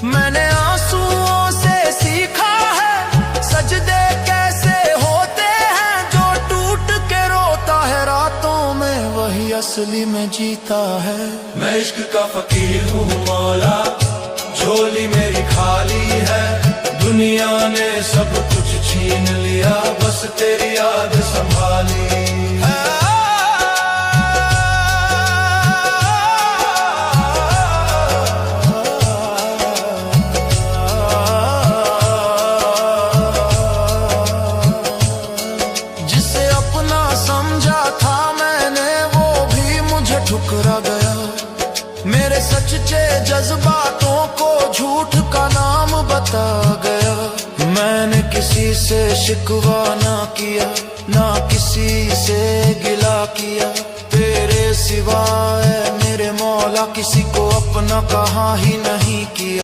मैंने आंसुओं से सीखा है सजदे कैसे होते हैं, जो टूट के रोता है रातों में वही असली में जीता है। मैं इश्क का फकीर हूँ मौला, झोली मेरी खाली है, दुनिया ने सब कुछ छीन लिया, बस तेरी याद संभाली। जिसे अपना समझा था मैंने वो भी मुझे ठुकरा गया, मेरे सच्चे जज्बातों को झूठ का नाम बता गया। मैंने किसी से शिकवा ना किया, ना किसी से गिला किया, तेरे सिवाय मेरे मौला किसी को अपना कहा ही नहीं किया।